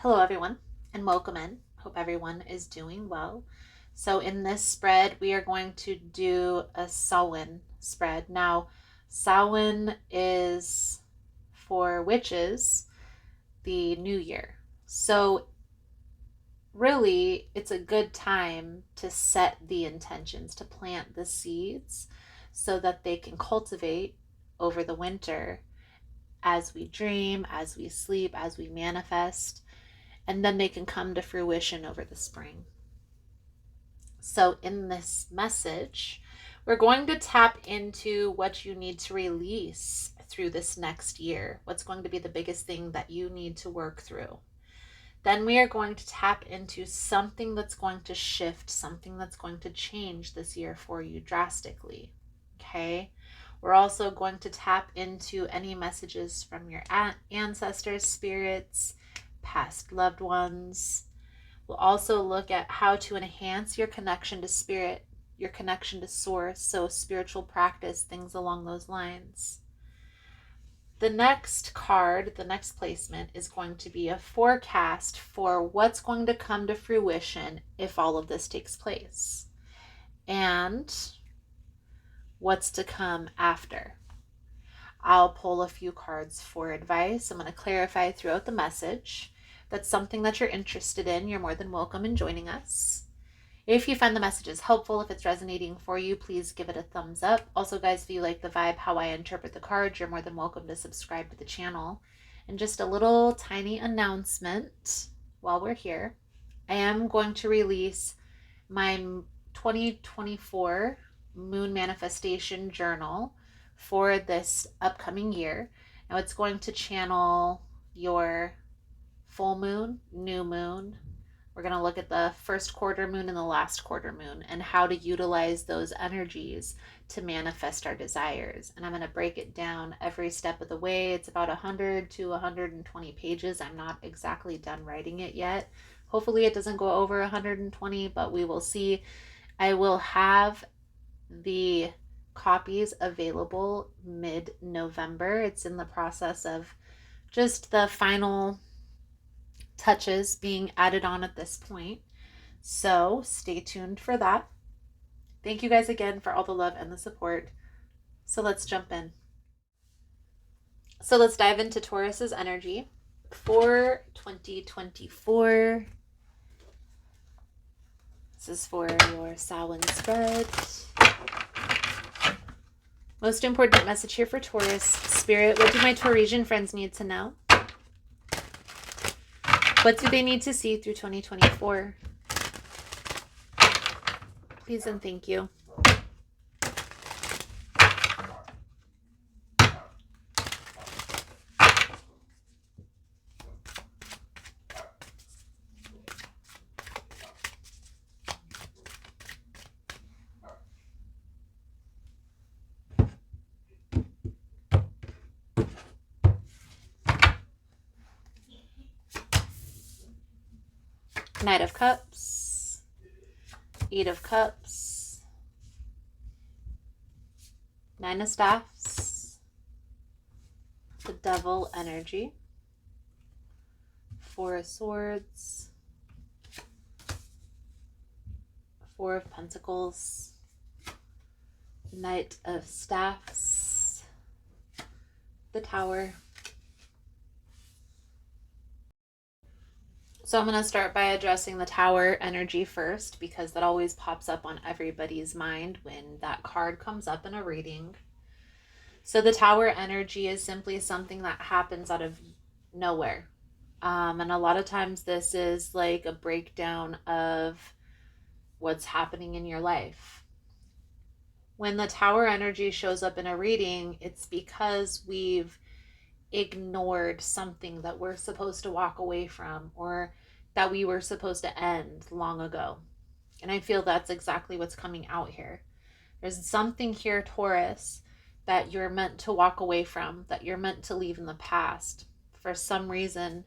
Hello, everyone, and welcome in. Hope everyone is doing well. So, in this spread, we are going to do a Samhain spread. Now, Samhain is for witches the new year. So, really, it's a good time to set the intentions, to plant the seeds so that they can cultivate over the winter as we dream, as we sleep, as we manifest, and then they can come to fruition over the spring. So, in this message, we're going to tap into what you need to release through this next year. What's going to be the biggest thing that you need to work through? Then we are going to tap into something that's going to shift, something that's going to change this year for you drastically. Okay? We're also going to tap into any messages from your ancestors, spirits, past loved ones. We'll also look at how to enhance your connection to spirit, your connection to source, so spiritual practice, things along those lines. The next card, the next placement, is going to be a forecast for what's going to come to fruition if all of this takes place, and what's to come after. I'll pull a few cards for advice. I'm going to clarify throughout the message. That's something that you're interested in, you're more than welcome in joining us. If you find the messages helpful, if it's resonating for you, please give it a thumbs up. Also, guys, if you like the vibe, how I interpret the cards, you're more than welcome to subscribe to the channel. And just a little tiny announcement while we're here. I am going to release my 2024 Moon Manifestation Journal for this upcoming year. Now, it's going to channel your full moon, new moon. We're going to look at the first quarter moon and the last quarter moon and how to utilize those energies to manifest our desires. And I'm going to break it down every step of the way. It's about 100 to 120 pages. I'm not exactly done writing it yet. Hopefully it doesn't go over 120, but we will see. I will have the copies available mid-November. It's in the process of just the final touches being added on at this point. So stay tuned for that. Thank you guys again for all the love and the support. So let's jump in. So let's dive into Taurus's energy for 2024. This is for your Samhain spread. Most important message here for Taurus. Spirit, what do my Taurasian friends need to know? What do they need to see through 2024? Please and thank you. Knight of Cups, Eight of Cups, Nine of Staffs, the Devil energy, Four of Swords, Four of Pentacles, Knight of Staffs, the Tower. So I'm going to start by addressing the Tower energy first, because that always pops up on everybody's mind when that card comes up in a reading. So the Tower energy is simply something that happens out of nowhere. And a lot of times this is like a breakdown of what's happening in your life. When the Tower energy shows up in a reading, it's because we've ignored something that we're supposed to walk away from, or that we were supposed to end long ago. And I feel that's exactly what's coming out here. There's something here, Taurus, that you're meant to walk away from, that you're meant to leave in the past for some reason.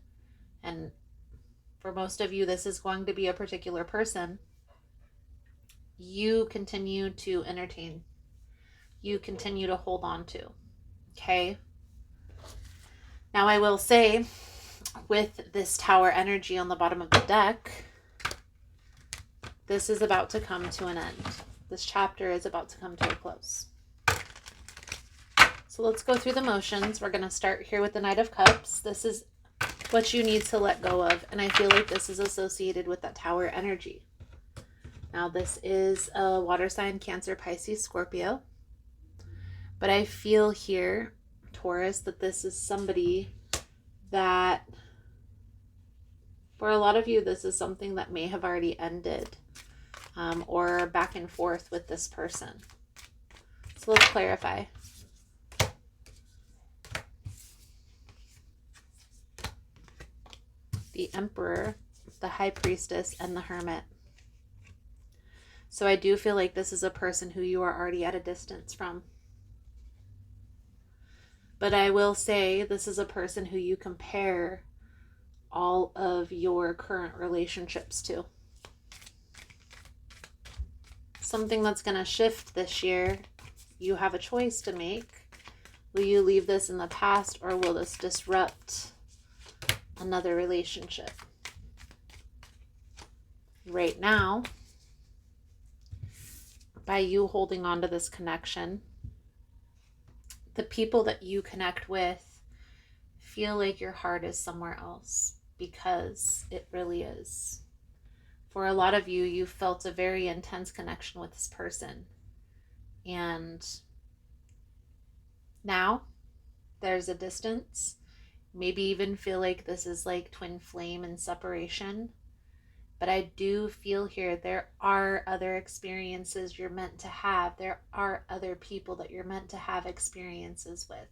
And for most of you, this is going to be a particular person. You continue to entertain. You continue to hold on to. Okay? Now, I will say, with this Tower energy on the bottom of the deck, this is about to come to an end. This chapter is about to come to a close. So let's go through the motions. We're going to start here with the Knight of Cups. This is what you need to let go of. And I feel like this is associated with that Tower energy. Now, this is a water sign, Cancer, Pisces, Scorpio. But I feel here, Taurus, that this is somebody that, for a lot of you, this is something that may have already ended, or back and forth with this person. So let's clarify. The Emperor, the High Priestess, and the Hermit. So I do feel like this is a person who you are already at a distance from. But I will say this is a person who you compare all of your current relationships to. Something that's going to shift this year. You have a choice to make. Will you leave this in the past, or will this disrupt another relationship? Right now, by you holding on to this connection, the people that you connect with feel like your heart is somewhere else, because it really is. For a lot of you, you felt a very intense connection with this person. And now there's a distance. Maybe even feel like this is like twin flame and separation. But I do feel here there are other experiences you're meant to have. There are other people that you're meant to have experiences with.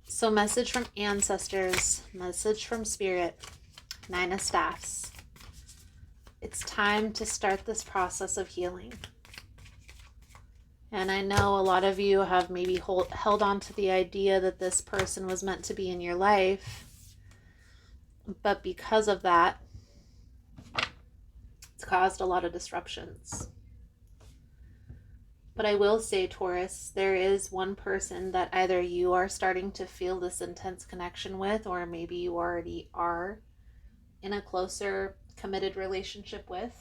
So message from ancestors, message from spirit, 9 of Staffs. It's time to start this process of healing. And I know a lot of you have maybe held on to the idea that this person was meant to be in your life. But because of that, it's caused a lot of disruptions. But I will say, Taurus, there is one person that either you are starting to feel this intense connection with, or maybe you already are in a closer, committed relationship with.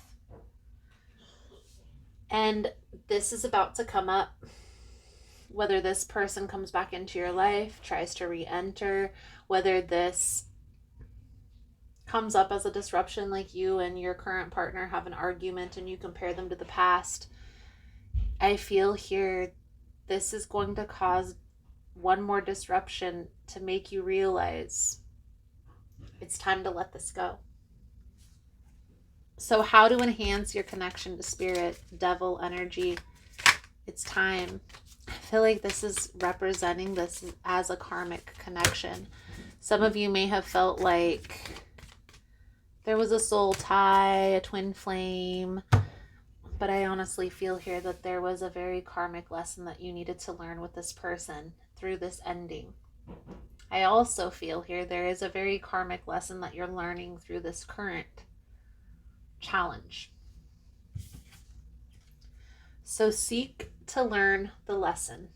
And this is about to come up. Whether this person comes back into your life, tries to re-enter, whether this comes up as a disruption, like you and your current partner have an argument and you compare them to the past. I feel here this is going to cause one more disruption to make you realize it's time to let this go. So how to enhance your connection to spirit, devil energy? It's time. I feel like this is representing this as a karmic connection. Some of you may have felt like there was a soul tie, a twin flame, but I honestly feel here that there was a very karmic lesson that you needed to learn with this person through this ending. I also feel here there is a very karmic lesson that you're learning through this current challenge. So seek to learn the lesson.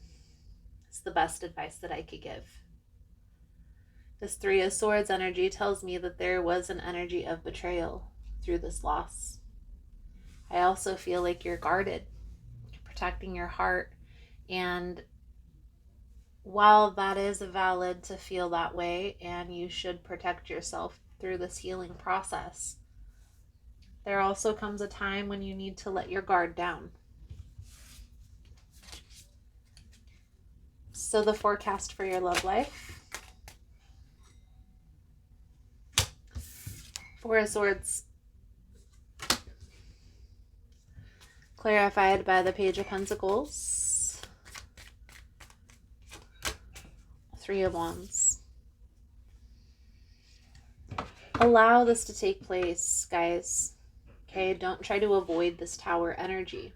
It's the best advice that I could give. This 3 of Swords energy tells me that there was an energy of betrayal through this loss. I also feel like you're guarded, you're protecting your heart. And while that is valid to feel that way, and you should protect yourself through this healing process, there also comes a time when you need to let your guard down. So the forecast for your love life. 4 of Swords, clarified by the Page of Pentacles. 3 of Wands. Allow this to take place, guys. Okay, don't try to avoid this Tower energy.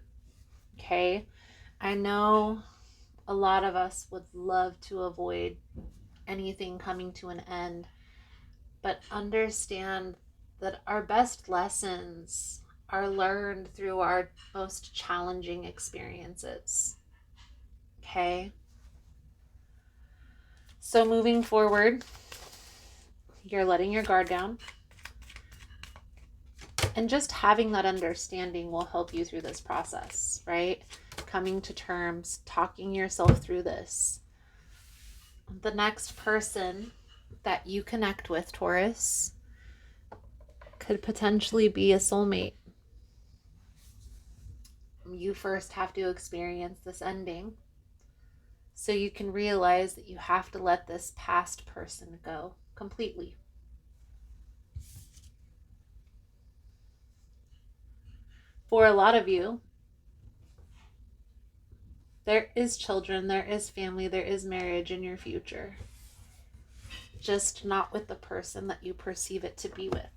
Okay, I know a lot of us would love to avoid anything coming to an end, but understand that our best lessons are learned through our most challenging experiences. Okay? So moving forward, you're letting your guard down. And just having that understanding will help you through this process, right? Coming to terms, talking yourself through this. The next person that you connect with, Taurus, could potentially be a soulmate. You first have to experience this ending so you can realize that you have to let this past person go completely. For a lot of you, there is children, there is family, there is marriage in your future. Just not with the person that you perceive it to be with.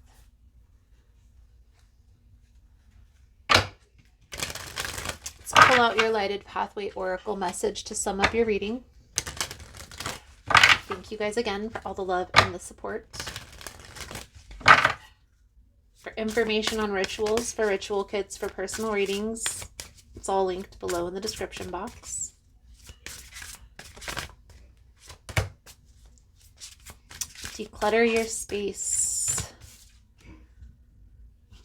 Let's pull out your Lighted Pathway Oracle message to sum up your reading. Thank you guys again for all the love and the support. For information on rituals, for ritual kits, for personal readings, it's all linked below in the description box. Declutter your space.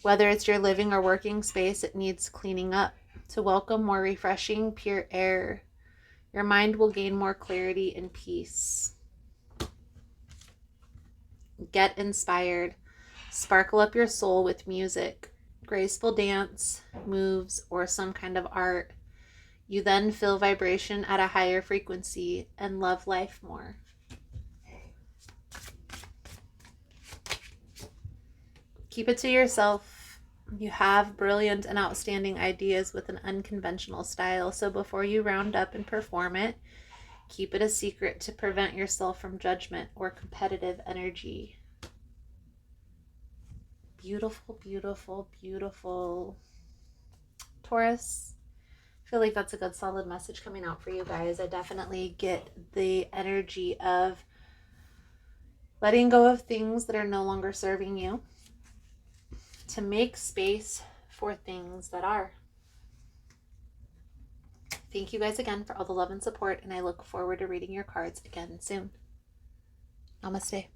Whether it's your living or working space, it needs cleaning up to welcome more refreshing, pure air. Your mind will gain more clarity and peace. Get inspired. Sparkle up your soul with music, graceful dance, moves, or some kind of art. You then feel vibration at a higher frequency and love life more. Keep it to yourself. You have brilliant and outstanding ideas with an unconventional style, so before you round up and perform it, keep it a secret to prevent yourself from judgment or competitive energy. Beautiful, beautiful, beautiful. Taurus, I feel like that's a good solid message coming out for you guys. I definitely get the energy of letting go of things that are no longer serving you to make space for things that are. Thank you guys again for all the love and support, and I look forward to reading your cards again soon. Namaste.